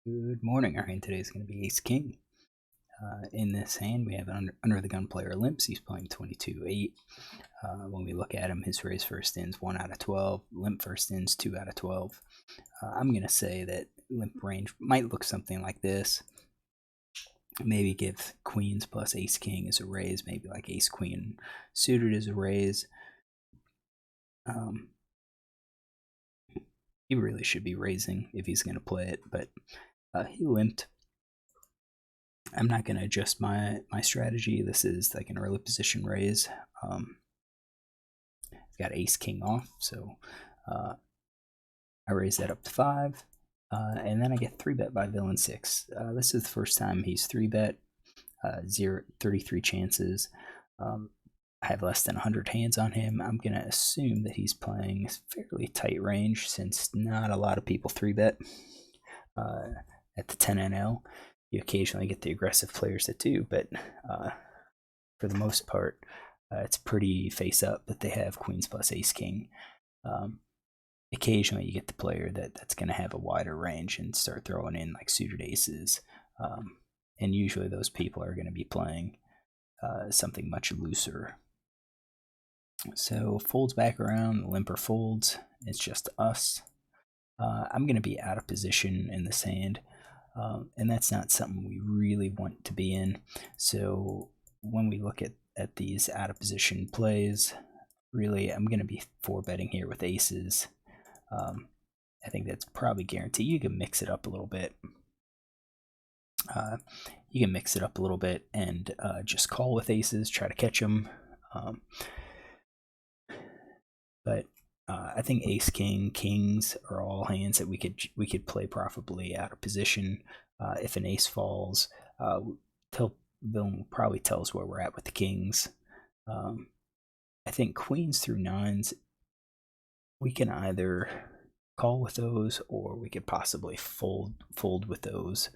Good morning. Our hand today is going to be Ace King. In this hand, we have under the gun player Limps. He's playing 22-8. When we look at him, his raise first ins 1 out of 12. Limp first ins 2 out of 12. I'm going to say that Limp range might look something like this. Maybe give queens plus Ace King as a raise. Maybe like Ace Queen suited as a raise. He really should be raising if he's going to play it, but he limped. I'm not going to adjust my strategy. This is like an early position raise. Got Ace King off, so I raise that up to 5. And then I get 3-bet by villain 6. This is the first time he's 3-bet. 33 chances. I have less than 100 hands on him. I'm going to assume that he's playing fairly tight range since not a lot of people 3-bet at the 10 NL. You occasionally get the aggressive players that do, but for the most part, it's pretty face up that they have queens plus Ace King. Occasionally you get the player that's going to have a wider range and start throwing in like suited aces. And usually those people are going to be playing something much looser. So folds back around, the limper folds. It's just us. I'm going to be out of position in this hand, and that's not something we really want to be in. So when we look at these out of position plays, really I'm going to be 4-betting here with aces. I think that's probably guaranteed. You can mix it up a little bit. And just call with aces, try to catch them. But I think Ace King, Kings are all hands that we could play profitably out of position. If an ace falls, villain will probably tell us where we're at with the Kings. I think queens through 9s, we can either call with those or we could possibly fold with those.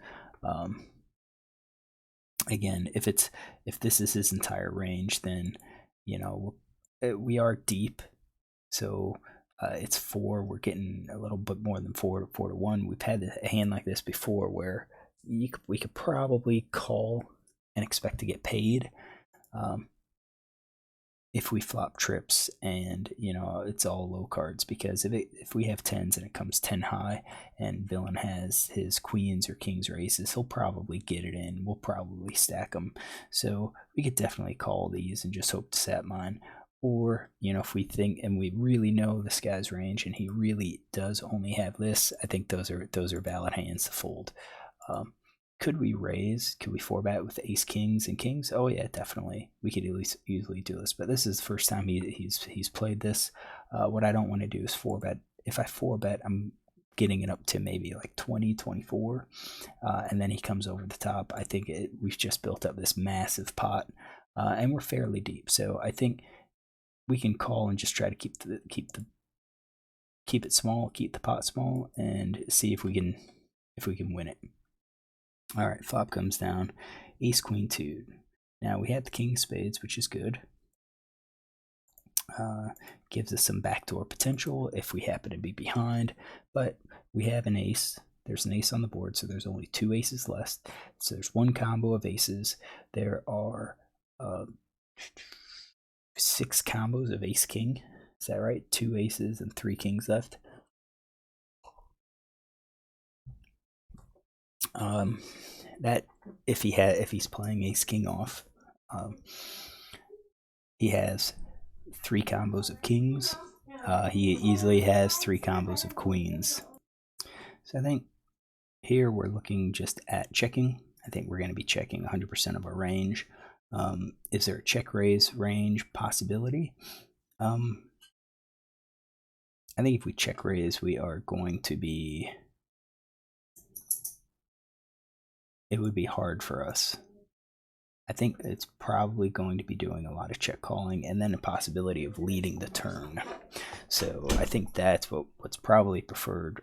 Again, if this is his entire range, then we are deep. So it's 4. We're getting a little bit more than 4 to 1. We've had a hand like this before where we could probably call and expect to get paid if we flop trips and it's all low cards, because if we have 10s and it comes 10 high and villain has his queens or kings or aces, he'll probably get it in. We'll probably stack them, so we could definitely call these and just hope to sat mine. Or if we think and we really know this guy's range and he really does only have this, I think those are valid hands to fold. Could we raise? Could we 4-bet with ace kings and kings? Oh yeah, definitely. We could at least easily do this. But this is the first time he's played this. What I don't want to do is 4-bet. If I 4-bet, I'm getting it up to maybe like 20, 24, and then he comes over the top. I think we've just built up this massive pot, and we're fairly deep. So I think we can call and just try to keep it small, keep the pot small, and see if we can win it. All right, flop comes down, ace queen 2. Now we have the king of spades, which is good. Gives us some backdoor potential if we happen to be behind, but we have an ace. There's an ace on the board, so there's only 2 aces left. So there's 1 combo of aces. There are 6 combos of ace king. Is that right? 2 aces and 3 kings left. That if he's playing ace king off, he has 3 combos of kings. He easily has 3 combos of queens. So I think here we're looking just at checking. I think we're going to be checking 100% of our range. Is there a check raise range possibility? I think if we check raise, we are going to be. It would be hard for us. I think it's probably going to be doing a lot of check calling and then a possibility of leading the turn. So I think that's what's probably preferred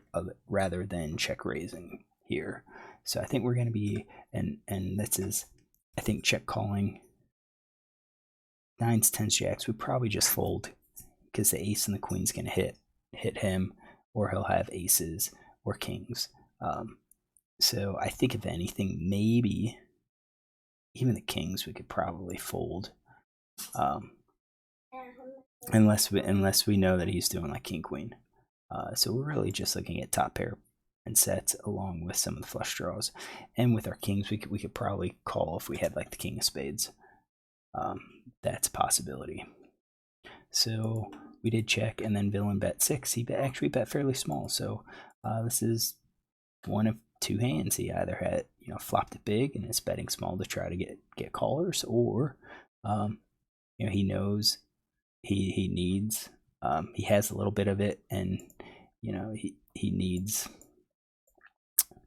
rather than check raising here. So I think we're going to be, and this is, I think, check calling. 9s, 10s, jacks, we probably just fold because the ace and the queen's going to hit him, or he'll have aces or kings. So I think if anything, maybe even the kings we could probably fold, unless we know that he's doing like king queen. So we're really just looking at top pair and sets along with some of the flush draws, and with our kings we could probably call if we had like the king of spades. That's a possibility. So we did check, and then villain bet 6. He actually bet fairly small. So this is one of two hands. He either had flopped it big and is betting small to try to get callers, or he knows he needs, he has a little bit of it, and he needs,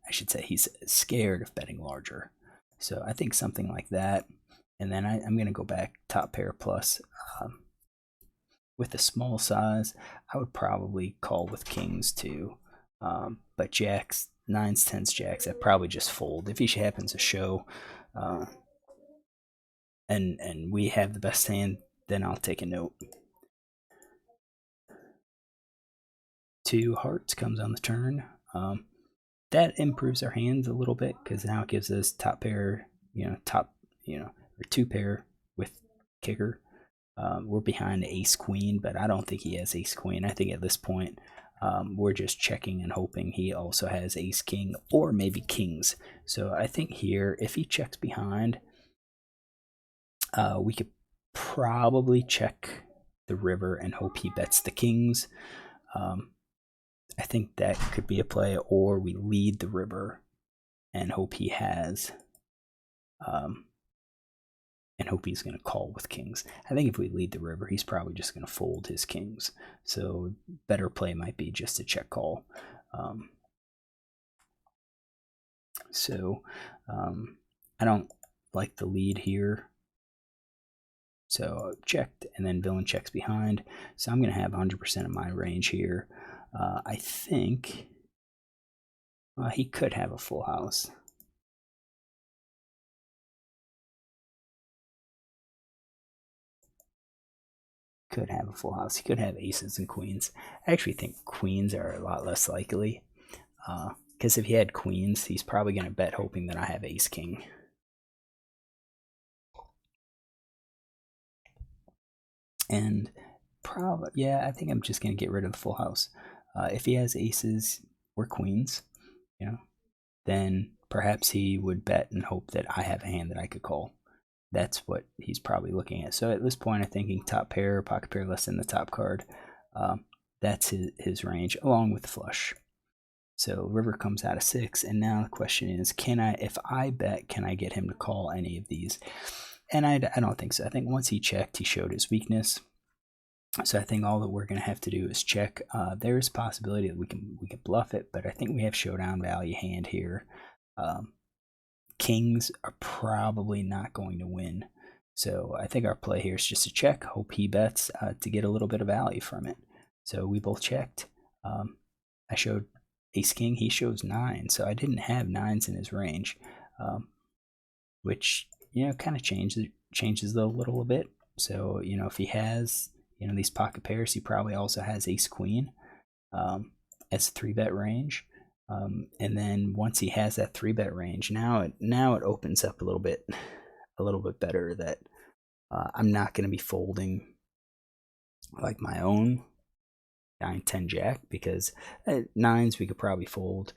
I should say, he's scared of betting larger. So I think something like that. And then I'm going to go back top pair plus. With a small size, I would probably call with kings too. But jacks, 9s, 10s, jacks, I'd probably just fold. If he happens to show and we have the best hand, then I'll take a note. 2 hearts comes on the turn. That improves our hands a little bit because now it gives us top pair, or 2 pair with kicker. We're behind ace queen, but I don't think he has ace queen. I think at this point we're just checking and hoping he also has ace king or maybe kings. So I think here, if he checks behind, we could probably check the river and hope he bets the kings. I think that could be a play, or we lead the river and hope he has, and hope he's going to call with kings. I think if we lead the river, he's probably just going to fold his kings. So better play might be just to check call. I don't like the lead here. So checked, and then villain checks behind. So I'm going to have 100% of my range here. I think he could have a full house. Could have a full house. He could have aces and queens. I actually think queens are a lot less likely. Because if he had queens, he's probably going to bet hoping that I have ace king. And probably, yeah, I think I'm just going to get rid of the full house. If he has aces or queens, then perhaps he would bet and hope that I have a hand that I could call. That's what he's probably looking at. So at this point, I'm thinking top pair, pocket pair less than the top card. That's his range, along with the flush. So river comes out of 6, and now the question is, if I bet, can I get him to call any of these? And I don't think so. I think once he checked, he showed his weakness. So I think all that we're going to have to do is check. There is a possibility that we can bluff it, but I think we have showdown value hand here. Kings are probably not going to win. So I think our play here is just to check, hope he bets to get a little bit of value from it. So we both checked. I showed ace king, he shows 9, so I didn't have 9s in his range, which kind of changes a little bit. So if he has these pocket pairs, he probably also has ace queen as 3-bet range. And then once he has that 3-bet range, now it opens up a little bit better that I'm not going to be folding like my own 9, 10, jack, because 9s we could probably fold,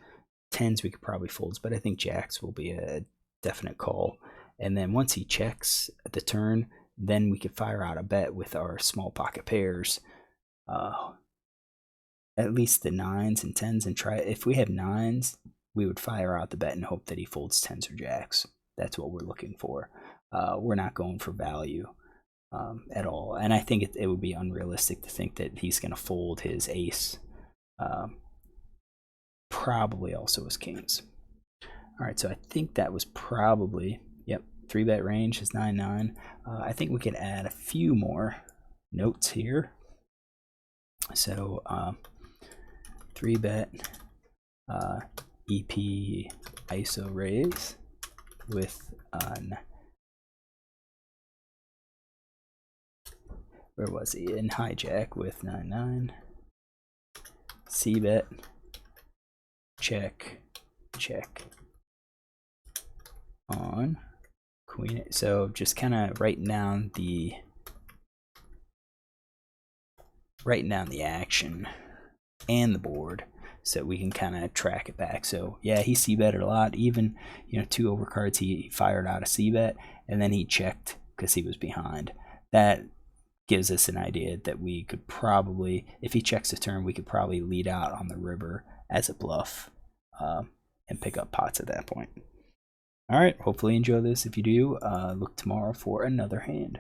10s we could probably fold, but I think jacks will be a definite call. And then once he checks at the turn, then we could fire out a bet with our small pocket pairs. At least the 9s and 10s, and try, if we have 9s, we would fire out the bet and hope that he folds 10s or jacks. That's what we're looking for. We're not going for value at all. And I think it would be unrealistic to think that he's going to fold his ace. Probably also his kings. All right, so I think that was probably, 3-bet range is 9-9. I think we could add a few more notes here. So 3-bet EP ISO raise with where was he? In hijack with 9-9. C-bet, check, check, on queen. So just kind of writing down the action and the board so we can kind of track it back. So yeah, he c-betted a lot. Even 2 overcards, he fired out a c-bet, and then he checked because he was behind. That gives us an idea that we could probably, if he checks the turn, we could probably lead out on the river as a bluff and pick up pots at that point. All right, hopefully enjoy this. If you do, look tomorrow for another hand.